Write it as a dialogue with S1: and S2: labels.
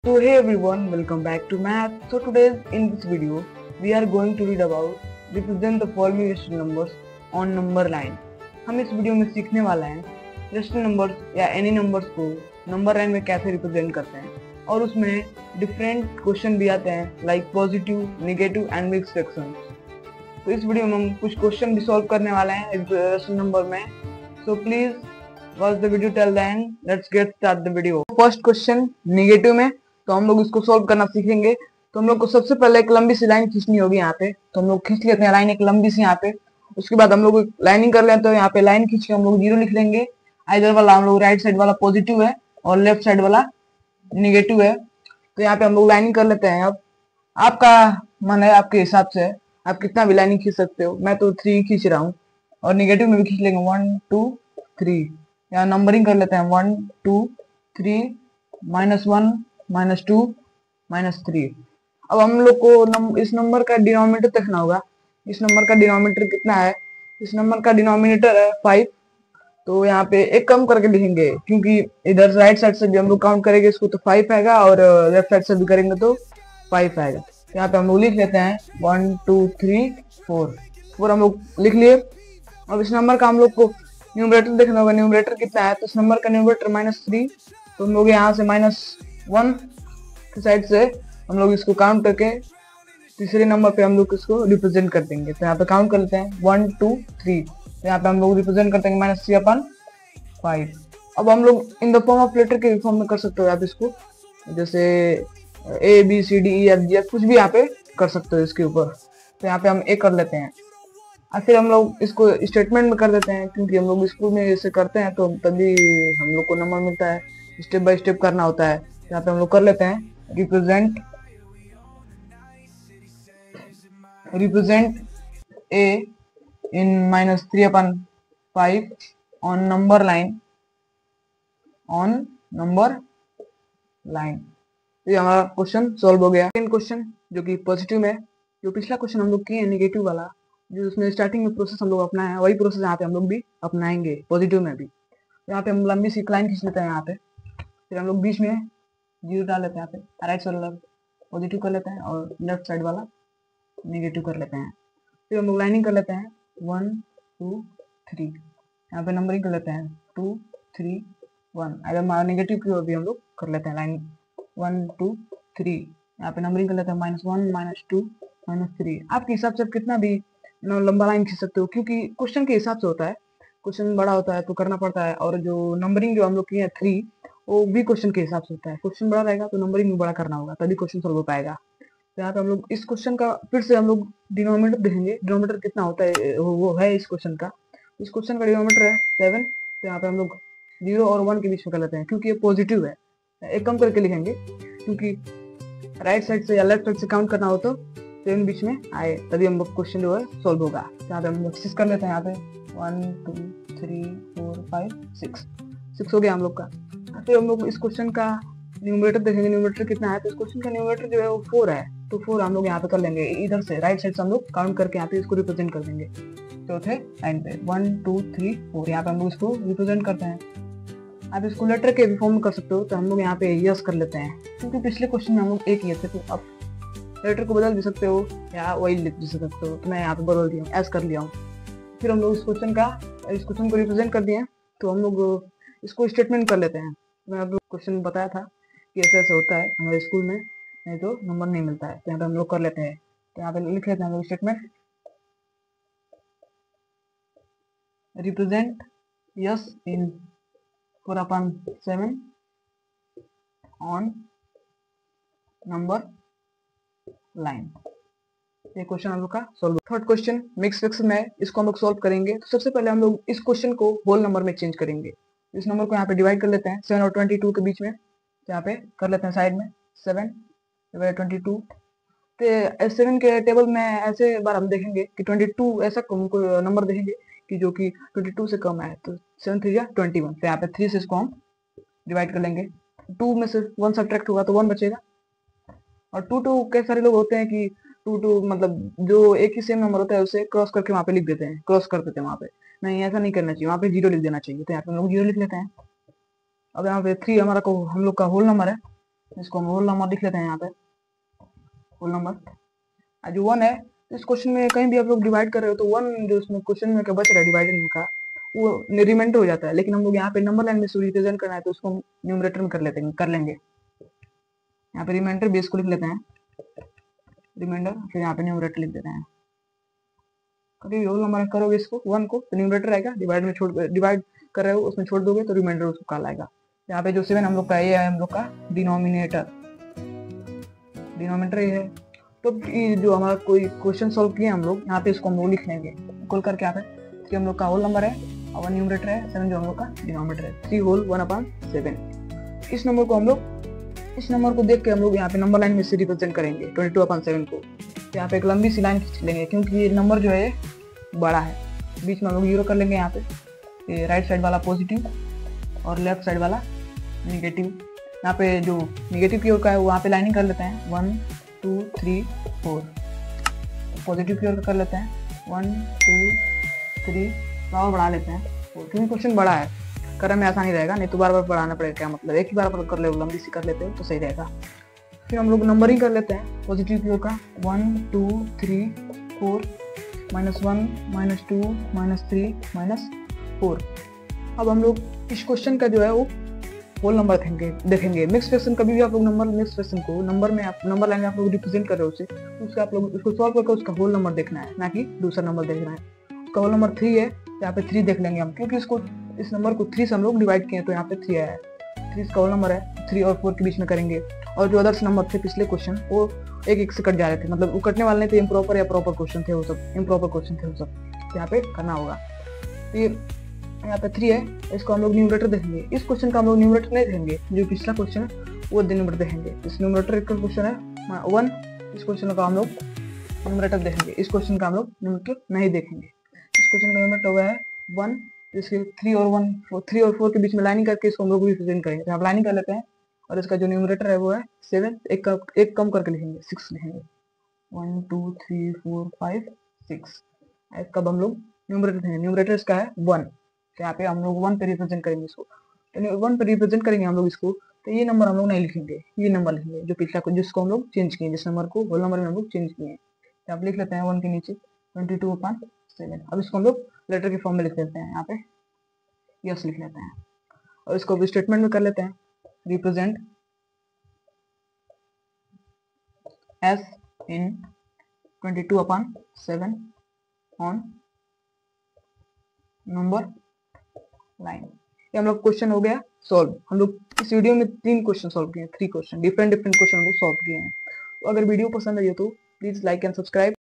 S1: So hey everyone, welcome back to Math. So today in this video, we are going to read about represent the following rational numbers on number line. हम इस video में सीखने वाला हैं rational numbers या any numbers को number line में कैसे रिप्रेजेंट करते हैं और उसमें डिफरेंट क्वेश्चन भी आते हैं like positive, negative and mix fractions. तो इस वीडियो में हम कुछ क्वेश्चन भी सॉल्व करने वाले हैं रेशनल नंबर में. So please watch the video till the end. Let's get start the video. First question negative में, तो हम लोग इसको सॉल्व करना सीखेंगे. तो हम लोग को सबसे पहले एक लंबी सी लाइन खींचनी होगी यहाँ पे. तो हम लोग खींच लेते हैं लाइन एक लंबी सी यहाँ पे. उसके बाद हम लोग लाइनिंग कर लेते हैं. यहाँ पे लाइन खींच के हम लोग जीरो लिख लेंगे. इधर वाला हम लोग राइट साइड वाला पॉजिटिव है और लेफ्ट साइड वाला निगेटिव है. तो यहाँ पे हम लोग लाइनिंग कर लेते हैं. अब आपका मन है, आपके हिसाब से आप कितना भी लाइनिंग खींच सकते हो. मैं तो 3 खींच रहा हूँ और निगेटिव में भी खींच लेंगे 1 2 3. यहाँ नंबरिंग कर लेते हैं 1 2 3 -1 -2 -3. अब हम लोग को इस नंबर का डिनोमिनेटर देखना होगा. इस नंबर का डिनोमिनेटर कितना है. इस नंबर का डिनोमिनेटर है 5. तो यहाँ पे एक कम करके लिखेंगे क्योंकि इधर राइट साइड से भी हम लोग काउंट करेंगे इसको तो 5 आएगा और लेफ्ट साइड से भी करेंगे तो 5 आएगा. यहाँ पे हम लोग लिख लेते हैं 1 2 3 4 हम लोग लिख लिए. अब इस नंबर का हम लोग को न्यूमरेटर देखना होगा. न्यूमरेटर कितना है, तो इस नंबर का न्यूमरेटर -3. तो हम लोग यहाँ से -1 की साइड से हम लोग इसको काउंट करके तीसरे नंबर पे हम लोग इसको रिप्रेजेंट कर देंगे. तो यहाँ पे काउंट कर लेते हैं 1 2 3. तो यहाँ पे हम लोग रिप्रेजेंट करते हैं -3/5. अब हम लोग in the form of letter के फॉर्म में कर सकते हो आप इसको, जैसे ABCDEFG कुछ भी यहाँ पे कर सकते हो इसके ऊपर. तो यहाँ पे हम ए कर लेते हैं और फिर हम लोग इसको स्टेटमेंट में कर देते हैं क्योंकि हम लोग स्कूल में इसे करते हैं तो तभी हम लोग को नंबर मिलता है. स्टेप बाय स्टेप करना होता है. यहाँ पे हम लोग कर लेते हैं represent A in -3/5 on number line. ये हमारा क्वेश्चन सॉल्व हो गया. सेकंड क्वेश्चन जो कि पॉजिटिव में, जो पिछला क्वेश्चन हम लोग किए हैं नेगेटिव वाला, जो उसमें स्टार्टिंग में प्रोसेस हम लोग अपनाए हैं वही प्रोसेस यहाँ पे हम लोग भी अपनाएंगे पॉजिटिव में भी. यहाँ पे हम लंबी सी लाइन खींच लेते हैं यहाँ पे. फिर हम लोग बीच में जीरो डाल लेते हैं. यहाँ पे राइट साइड वाला पॉजिटिव कर लेते हैं और लेफ्ट साइड वाला नेगेटिव कर लेते हैं. फिर हम लोग लाइनिंग कर लेते हैं 1 2 3. यहाँ पे नंबरिंग कर लेते हैं 2 3 1. अगर नेगेटिव की ओर भी हम लोग कर लेते हैं लाइन 1 2 3. यहाँ पे नंबरिंग कर लेते हैं -1 -2 -3. आपके हिसाब से आप कितना भी लंबा लाइन खींच सकते हो क्योंकि क्वेश्चन के हिसाब से होता है. क्वेश्चन बड़ा होता है तो करना पड़ता है. और जो नंबरिंग जो हम लोग किए हैं 3, वो भी क्वेश्चन के हिसाब से होता है. क्वेश्चन बड़ा रहेगा तो नंबरिंग भी बड़ा करना होगा तभी क्वेश्चन सॉल्व हो पाएगा. तो यहाँ पे हम लोग इस क्वेश्चन का फिर से हम लोग डिनोमिनेटर देखेंगे. डिनोमिनेटर कितना होता है वो है इस क्वेश्चन का. इस क्वेश्चन का डिनोमिनेटर है 7. तो यहाँ पे हम लोग 0 और 1 के बीच में कर लेते हैं क्योंकि ये पॉजिटिव है. एक कम करके लिखेंगे क्योंकि राइट साइड से या लेफ्ट साइड से काउंट करना हो तो 7 बीच में आए तभी हम लोग क्वेश्चन जो है सॉल्व होगा. यहाँ पे हम लोग 6 कर लेते हैं. यहाँ पे 1 2 3 4 5 6 हो गया हम लोग का. फिर हम लोग इस क्वेश्चन का न्यूमरेटर देखेंगे. न्यूमरेटर कितना है, तो इस क्वेश्चन का न्यूमरेटर जो है वो 4 है. तो 4 हम लोग यहाँ पे कर लेंगे. इधर से राइट साइड से हम लोग काउंट करके यहाँ पे इसको रिप्रेजेंट कर देंगे चौथे लाइन पे 1 2 3 4. यहाँ पे हम लोग इसको रिप्रेजेंट करते हैं. आप इसको लेटर के भी फॉर्म में कर सकते हो. तो हम लोग यहाँ पे यस कर लेते हैं क्योंकि पिछले क्वेश्चन में हम लोग एक किए थे. तो अब लेटर को बदल भी सकते हो या वही लिख भी सकते हो. तो मैं यहाँ पे बदल दिया हूँ, एस कर लिया हूँ. फिर हम लोग इस क्वेश्चन को रिप्रेजेंट कर दिए. तो हम लोग इसको स्टेटमेंट कर लेते हैं. मैं आप लोग क्वेश्चन बताया था कि ऐसे ऐसे होता है हमारे स्कूल में, नहीं तो नंबर नहीं मिलता है. तो यहाँ पे हम लोग कर लेते हैं. तो यहाँ पे लिख लेते हैं हम लोग statement represent yes in 4/7 on number line. ये क्वेश्चन हम लोग का solve. Third question mix fraction में, इसको हम लोग सॉल्व करेंगे. तो सबसे पहले हम लोग इस क्वेश्चन को होल नंबर में चेंज करेंगे. इस नंबर को यहाँ पे डिवाइड कर लेते हैं 7 और 22 के बीच में. तो यहाँ पे कर लेते हैं साइड में 7 / 22. तो 7 के टेबल में ऐसे बार हम देखेंगे कि 22 ऐसा कोई नंबर देखेंगे कि जो कि 22 से कम है. तो 7 3 या 21. तो यहाँ पे 3 से इसको हम डिवाइड कर लेंगे. 2 में से 1 सब्ट्रैक्ट होगा तो 1 बचेगा. और 2 कई सारे लोग होते हैं कि 2 मतलब जो एक ही सेम नंबर होता है उसे क्रॉस करके वहाँ पे लिख देते हैं, क्रॉस कर देते हैं वहाँ पे. नहीं, ऐसा नहीं करना चाहिए. वहाँ पे 0 लिख देना चाहिए. तो यहाँ पे हम लोग 0 लिख लेते हैं. अब यहाँ पे 3 हमारा को हम लोग का होल नंबर है. इसको हम होल नंबर लिख लेते हैं यहाँ पे, होल नंबर। जो 1 है इस क्वेश्चन में कहीं भी आप लोग डिवाइड कर रहे हो तो 1 जो इसमें क्वेश्चन में बच रहा है डिवाइडेड इनका वो रिमाइंडर हो जाता है, लेकिन हम लोग यहाँ पे नंबर लाइन में रिप्रेजेंट करना है तो उसको न्यूमरेटर में कर लेंगे। यहाँ पे रिमाइंडर बेस को लिख लेते हैं, रिमाइंडर, फिर यहाँ पे न्यूमरेटर लिख देते हैं। कभी होल नंबर करोगे इसको 1 को तो न्यूमरेटर आएगा, डिवाइड कर रहे हो उसमें छोड़ दोगे तो रिमाइंडर उसको कॉल आएगा। यहाँ पे जो 7 हम लोग का ये है हम लोग का डिनोमिनेटर ये है। तो ये जो हमारा कोई क्वेश्चन सॉल्व किए हम लोग यहाँ पे इसको हम लोग लिख लेंगे कॉल करके यहाँ पे कि हम लोग का होल नंबर है और 1 न्यूमरेटर है, 7 जो हम लोग का डिनोमिनेटर है, 3 होल 1/7। इस नंबर को देख के हम लोग यहाँ पे नंबर लाइन में से रिप्रेजेंट करेंगे 22/7 को। तो यहाँ पे एक लंबी सी लाइन खींच लेंगे क्योंकि ये नंबर जो है बड़ा है, बीच में हम लोग 0 कर लेंगे यहाँ पे। राइट साइड वाला पॉजिटिव और लेफ्ट साइड वाला निगेटिव। यहाँ पे जो निगेटिव की ओर का है वहाँ पे लाइनिंग कर लेते हैं 1 2 3 4। पॉजिटिव की ओर कर लेते हैं 1 2 3 और बढ़ा लेते हैं 4 क्योंकि क्वेश्चन बड़ा है, करने में आसानी रहेगा, नहीं तो बार बार बढ़ाना पड़ेगा। क्या मतलब एक ही बार कर ले लंबी सी कर लेते हो तो सही रहेगा। फिर हम लोग नंबरिंग कर लेते हैं पॉजिटिव की ओर का 1 2 3 4 -1 -2 -3 -4। अब हम लोग इस क्वेश्चन का जो है वो होल नंबर देखेंगे। मिक्स फ्रैक्शन कभी भी आप लोग मिक्स फ्रैक्शन को नंबर लाइन में आप लोग रिप्रेजेंट कर रहे हो उसे, उससे आप लोग उसको सॉल्व करके उसका होल नंबर देखना है, ना कि दूसरा नंबर देखना है। उसका होल नंबर 3 है, यहाँ पे 3 देख लेंगे हम क्योंकि इस नंबर को 3 से हम लोग डिवाइड किए तो यहाँ पे 3 आया है। 3 इसका होल नंबर है, 3 और 4 के बीच में करेंगे। और जो अदर्स नंबर थे पिछले क्वेश्चन वो एक से कट जा रहे थे, मतलब वो कटने वाले थे इम्प्रॉपर या प्रॉपर क्वेश्चन थे, वो सब इम्प्रॉपर क्वेश्चन थे, वो सब यहाँ पे करना होगा। तो यहाँ पे 3 है, इसको हम लोग न्यूमरेटर देखेंगे। इस क्वेश्चन का हम लोग न्यूमरेटर नहीं देखेंगे, जो पिछला क्वेश्चन है वो न्यूमरेटर देखेंगे। इस न्यूमरेटर का क्वेश्चन है 1, इस क्वेश्चन का हम लोग न्यूमरेटर देखेंगे। इस क्वेश्चन का हम लोग न्यूमरेटर नहीं देखेंगे। इस क्वेश्चन का न्यूमरेटर हुआ है 1, इसके 3 और 4 के बीच में लाइनिंग करके इसको हम लोग रिप्रेजेंट करेंगे। तो आप लाइनिंग कर लेते हैं और इसका जो न्यूमरेटर है वो है 7, एक कम करके लिखेंगे 6 लिखेंगे 1 2 3 4 5 6। इसका हम लोग न्यूमरेटर देखेंगे, न्यूमरेटर इसका है 1। तो यहाँ पे हम लोग 1 पे रिप्रेजेंट करेंगे इसको, तो 1 पे रिप्रेजेंट करेंगे हम लोग इसको। तो ये नंबर हम लोग नहीं लिखेंगे, ये नंबर लिखेंगे जो पिछला को जिसको हम लोग चेंज किए, जिस नंबर को होल नंबर में हम लोग चेंज किए हैं। तो आप लिख लेते हैं 1 के नीचे 22/7। अब इसको हम लोग लेटर के फॉर्म में लिख लेते हैं, यहाँ पे यस लिख लेते हैं और इसको भी स्टेटमेंट में कर लेते हैं represent S in 22/7 on number line. ये हम लोग क्वेश्चन हो गया सॉल्व। हम लोग इस वीडियो में 3 क्वेश्चन सॉल्व किए हैं, 3 क्वेश्चन डिफरेंट क्वेश्चन को सॉल्व किए हैं। तो अगर वीडियो पसंद आई हो तो प्लीज लाइक एंड सब्सक्राइब।